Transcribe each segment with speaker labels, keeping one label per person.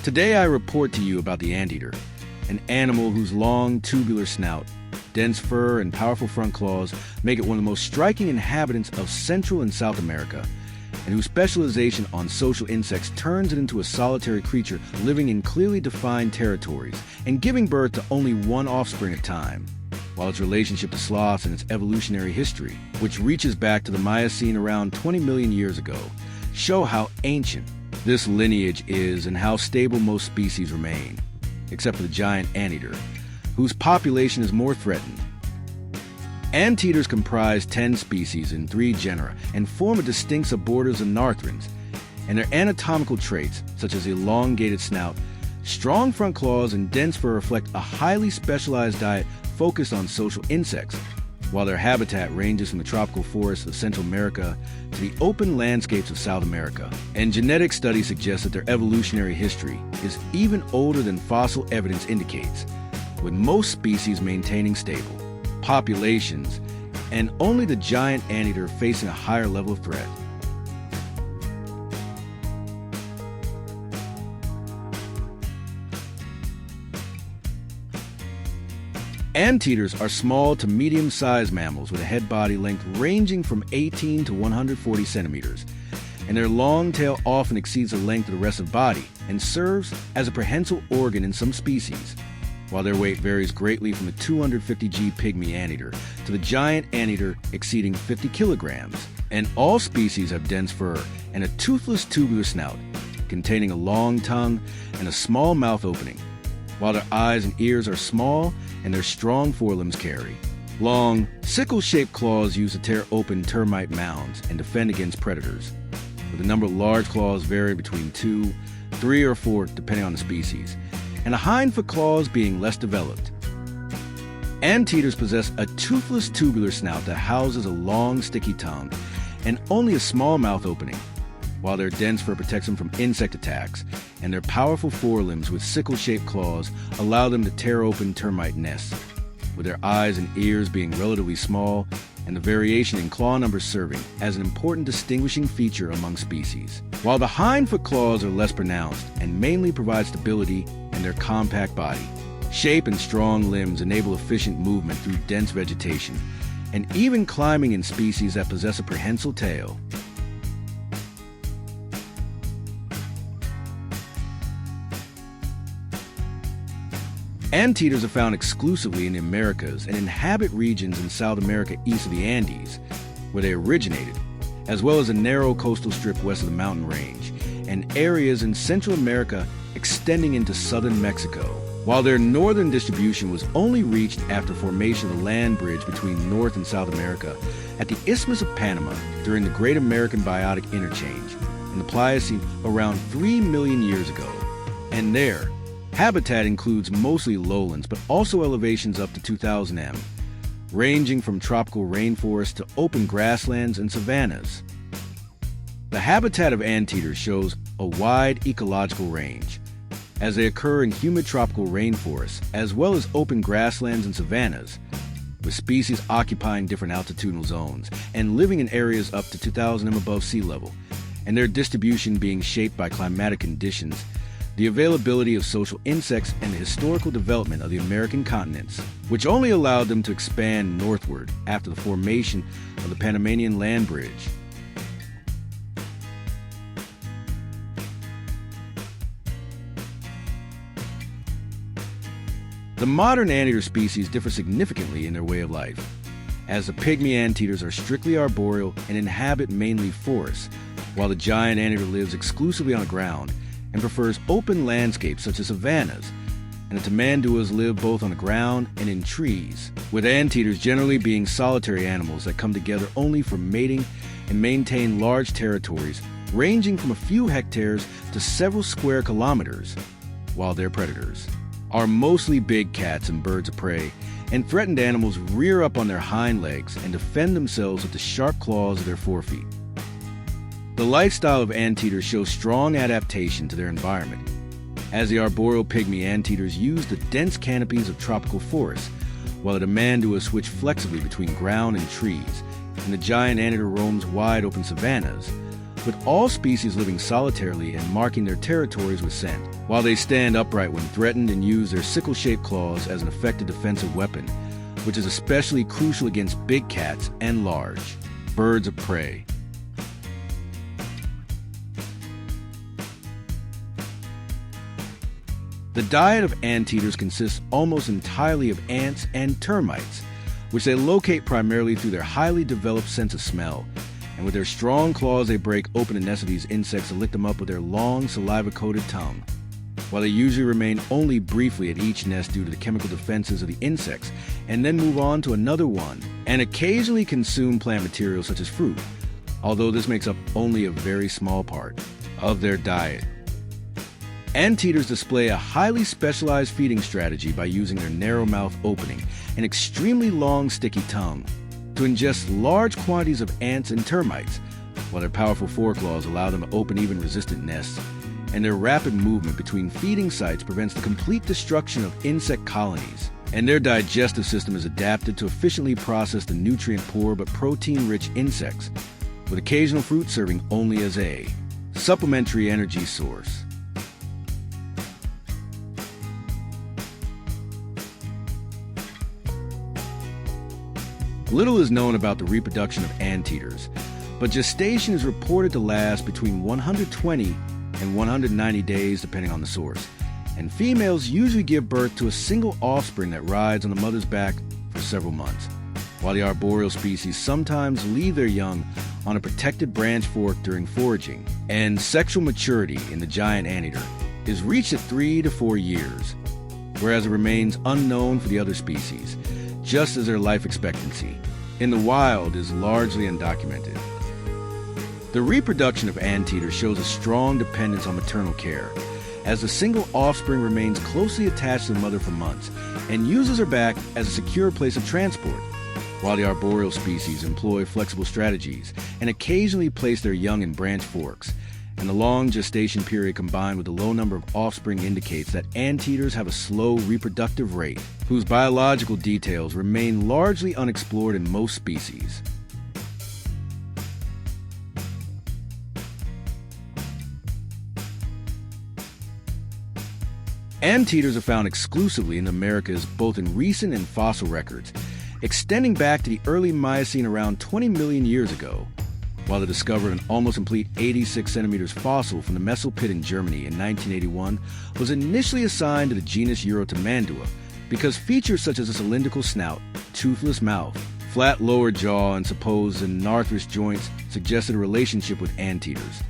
Speaker 1: Today I report to you about the anteater, an animal whose long, tubular snout, dense fur, and powerful front claws make it one of the most striking inhabitants of Central and South America, and whose specialization on social insects turns it into a solitary creature living in clearly defined territories and giving birth to only one offspring at a time, while its relationship to sloths and its evolutionary history, which reaches back to the Miocene around 20 million years ago, show how ancient this lineage is and how stable most species remain, except for the giant anteater, whose population is more threatened. Anteaters comprise 10 species in 3 genera and form a distinct suborder of Narthrans, and their anatomical traits, such as elongated snout, strong front claws, and dense fur reflect a highly specialized diet focused on social insects, while their habitat ranges from the tropical forests of Central America to the open landscapes of South America. And genetic studies suggest that their evolutionary history is even older than fossil evidence indicates, with most species maintaining stable populations and only the giant anteater facing a higher level of threat. Anteaters are small to medium-sized mammals with a head-body length ranging from 18 to 140 centimeters, and their long tail often exceeds the length of the rest of the body and serves as a prehensile organ in some species, while their weight varies greatly from the 250g pygmy anteater to the giant anteater exceeding 50 kilograms. And all species have dense fur and a toothless tubular snout, containing a long tongue and a small mouth opening, while their eyes and ears are small and their strong forelimbs carry long, sickle-shaped claws used to tear open termite mounds and defend against predators, with the number of large claws varying between 2, 3, or 4 depending on the species, and the hindfoot claws being less developed. Anteaters possess a toothless tubular snout that houses a long, sticky tongue and only a small mouth opening, while their dense fur protects them from insect attacks, and their powerful forelimbs with sickle-shaped claws allow them to tear open termite nests, with their eyes and ears being relatively small and the variation in claw numbers serving as an important distinguishing feature among species. While the hindfoot claws are less pronounced and mainly provide stability in their compact body, shape and strong limbs enable efficient movement through dense vegetation, and even climbing in species that possess a prehensile tail. Anteaters are found exclusively in the Americas and inhabit regions in South America east of the Andes, where they originated, as well as a narrow coastal strip west of the mountain range, and areas in Central America extending into southern Mexico, while their northern distribution was only reached after formation of the land bridge between North and South America at the Isthmus of Panama during the Great American Biotic Interchange in the Pliocene around 3 million years ago. And their habitat includes mostly lowlands, but also elevations up to 2,000 m, ranging from tropical rainforest to open grasslands and savannas. The habitat of anteaters shows a wide ecological range, as they occur in humid tropical rainforests, as well as open grasslands and savannas, with species occupying different altitudinal zones and living in areas up to 2,000 m above sea level, and their distribution being shaped by climatic conditions, the availability of social insects, and the historical development of the American continents, which only allowed them to expand northward after the formation of the Panamanian land bridge. The modern anteater species differ significantly in their way of life, as the pygmy anteaters are strictly arboreal and inhabit mainly forests, while the giant anteater lives exclusively on the ground and prefers open landscapes such as savannas, and the tamanduas live both on the ground and in trees, with anteaters generally being solitary animals that come together only for mating and maintain large territories ranging from a few hectares to several square kilometers, while their predators are mostly big cats and birds of prey, and threatened animals rear up on their hind legs and defend themselves with the sharp claws of their forefeet. The lifestyle of anteaters shows strong adaptation to their environment, as the arboreal pygmy anteaters use the dense canopies of tropical forests, while the tamanduas switch flexibly between ground and trees, and the giant anteater roams wide open savannas, with all species living solitarily and marking their territories with scent, while they stand upright when threatened and use their sickle-shaped claws as an effective defensive weapon, which is especially crucial against big cats and large birds of prey. The diet of anteaters consists almost entirely of ants and termites, which they locate primarily through their highly developed sense of smell. And with their strong claws, they break open the nest of these insects and lick them up with their long, saliva-coated tongue. While they usually remain only briefly at each nest due to the chemical defenses of the insects, and then move on to another one, and occasionally consume plant material such as fruit, although this makes up only a very small part of their diet. Anteaters display a highly specialized feeding strategy by using their narrow mouth opening and extremely long, sticky tongue to ingest large quantities of ants and termites, while their powerful foreclaws allow them to open even resistant nests, and their rapid movement between feeding sites prevents the complete destruction of insect colonies. And their digestive system is adapted to efficiently process the nutrient-poor but protein-rich insects, with occasional fruit serving only as a supplementary energy source. Little is known about the reproduction of anteaters, but gestation is reported to last between 120 and 190 days depending on the source, and females usually give birth to a single offspring that rides on the mother's back for several months, while the arboreal species sometimes leave their young on a protected branch fork during foraging. And sexual maturity in the giant anteater is reached at 3 to 4 years, whereas it remains unknown for the other species, just as their life expectancy in the wild is largely undocumented. The reproduction of anteaters shows a strong dependence on maternal care, as the single offspring remains closely attached to the mother for months and uses her back as a secure place of transport, while the arboreal species employ flexible strategies and occasionally place their young in branch forks. And the long gestation period combined with the low number of offspring indicates that anteaters have a slow reproductive rate, whose biological details remain largely unexplored in most species. Anteaters are found exclusively in the Americas both in recent and fossil records, extending back to the early Miocene around 20 million years ago. While they discovered an almost complete 86 centimeters fossil from the Messel Pit in Germany in 1981 was initially assigned to the genus Urotamandua because features such as a cylindrical snout, toothless mouth, flat lower jaw, and supposed anarthrous joints suggested a relationship with anteaters,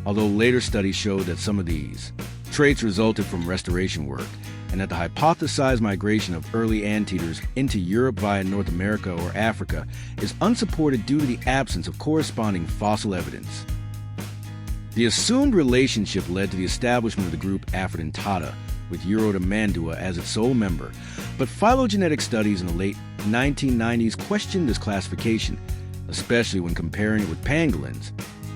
Speaker 1: although later studies showed that some of these traits resulted from restoration work, and that the hypothesized migration of early anteaters into Europe via North America or Africa is unsupported due to the absence of corresponding fossil evidence. The assumed relationship led to the establishment of the group Aphrodentata, with Urotamandua as its sole member, but phylogenetic studies in the late 1990s questioned this classification, especially when comparing it with pangolins,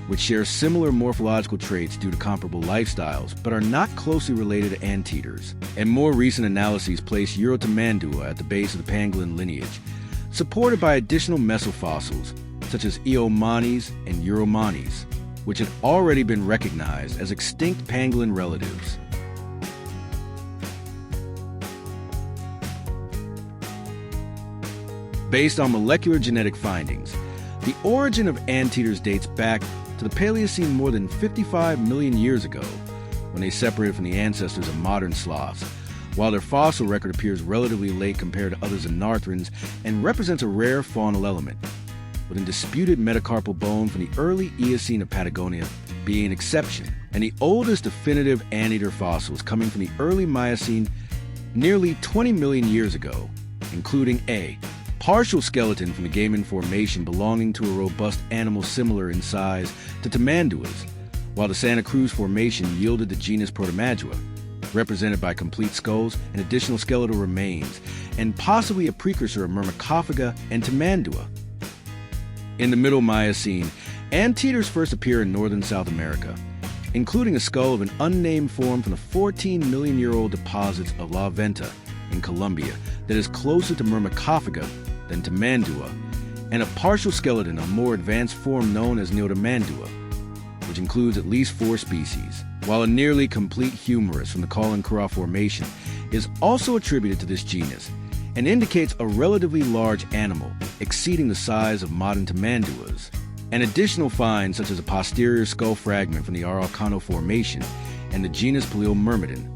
Speaker 1: which share similar morphological traits due to comparable lifestyles, but are not closely related to anteaters. And more recent analyses place Urotamandua at the base of the pangolin lineage, supported by additional mesofossils, such as Eomanes and Uromanes, which had already been recognized as extinct pangolin relatives. Based on molecular genetic findings, the origin of anteaters dates back to the Paleocene more than 55 million years ago, when they separated from the ancestors of modern Slavs, while their fossil record appears relatively late compared to others Anarthrans and represents a rare faunal element, with undisputed metacarpal bone from the early Eocene of Patagonia being an exception, and the oldest definitive anteater fossils coming from the early Miocene nearly 20 million years ago, including a partial skeleton from the Gaiman Formation belonging to a robust animal similar in size to tamanduas, while the Santa Cruz Formation yielded the genus Protomadua, represented by complete skulls and additional skeletal remains, and possibly a precursor of Myrmecophaga and tamandua. In the Middle Miocene, anteaters first appear in northern South America, including a skull of an unnamed form from the 14-million-year-old deposits of La Venta in Colombia that is closer to Myrmecophaga than tamandua, and a partial skeleton of more advanced form known as Neotamandua, which includes at least 4 species, while a nearly complete humerus from the Colin-Kura Formation is also attributed to this genus and indicates a relatively large animal, exceeding the size of modern tamanduas. And additional finds such as a posterior skull fragment from the Araucano Formation and the genus Paleomyrmidon,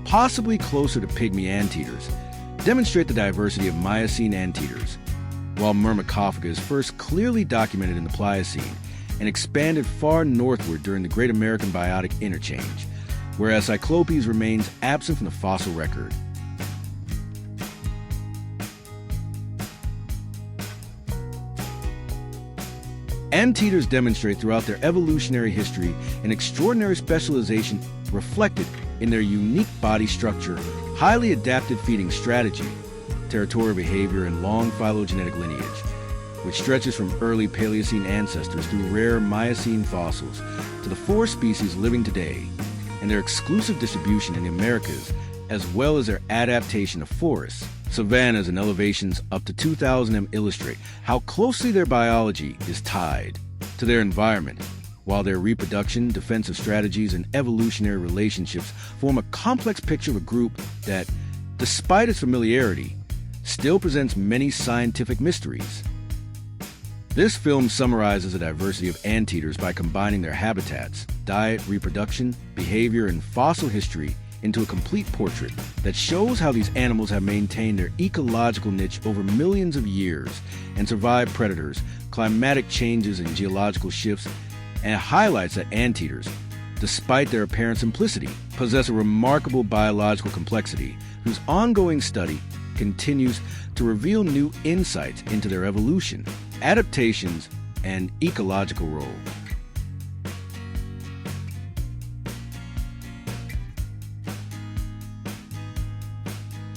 Speaker 1: possibly closer to pygmy anteaters, demonstrate the diversity of Miocene anteaters, while Myrmecophaga is first clearly documented in the Pliocene and expanded far northward during the Great American Biotic Interchange, whereas Cyclopes remains absent from the fossil record. Anteaters demonstrate throughout their evolutionary history an extraordinary specialization reflected in their unique body structure, highly adapted feeding strategy, territorial behavior, and long phylogenetic lineage, which stretches from early Paleocene ancestors through rare Miocene fossils to the 4 species living today, and their exclusive distribution in the Americas, as well as their adaptation to forests, savannas, and elevations up to 2,000 m illustrate how closely their biology is tied to their environment, while their reproduction, defensive strategies, and evolutionary relationships form a complex picture of a group that, despite its familiarity, still presents many scientific mysteries. This film summarizes the diversity of anteaters by combining their habitats, diet, reproduction, behavior, and fossil history into a complete portrait that shows how these animals have maintained their ecological niche over millions of years and survived predators, climatic changes, and geological shifts, and highlights that anteaters, despite their apparent simplicity, possess a remarkable biological complexity whose ongoing study continues to reveal new insights into their evolution, adaptations, and ecological role.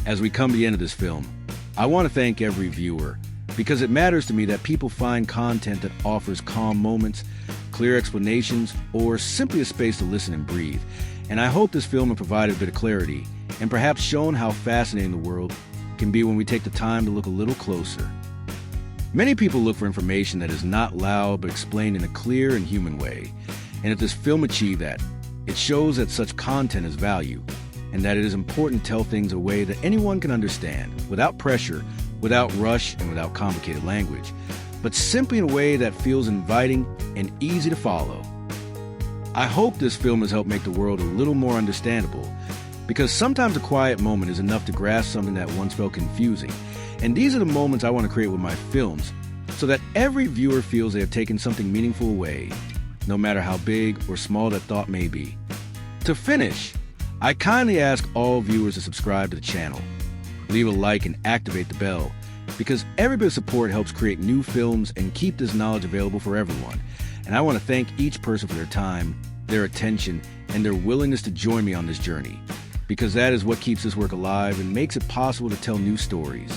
Speaker 1: As we come to the end of this film, I want to thank every viewer, because it matters to me that people find content that offers calm moments, clear explanations, or simply a space to listen and breathe. And I hope this film has provided a bit of clarity and perhaps shown how fascinating the world can be when we take the time to look a little closer. Many people look for information that is not loud but explained in a clear and human way. And if this film achieved that, it shows that such content has value, and that it is important to tell things a way that anyone can understand, without pressure, without rush, and without complicated language, but simply in a way that feels inviting and easy to follow. I hope this film has helped make the world a little more understandable, because sometimes a quiet moment is enough to grasp something that once felt confusing. And these are the moments I want to create with my films, so that every viewer feels they have taken something meaningful away, no matter how big or small that thought may be. To finish, I kindly ask all viewers to subscribe to the channel, leave a like, and activate the bell, because every bit of support helps create new films and keep this knowledge available for everyone. And I want to thank each person for their time, their attention, and their willingness to join me on this journey, because that is what keeps this work alive and makes it possible to tell new stories.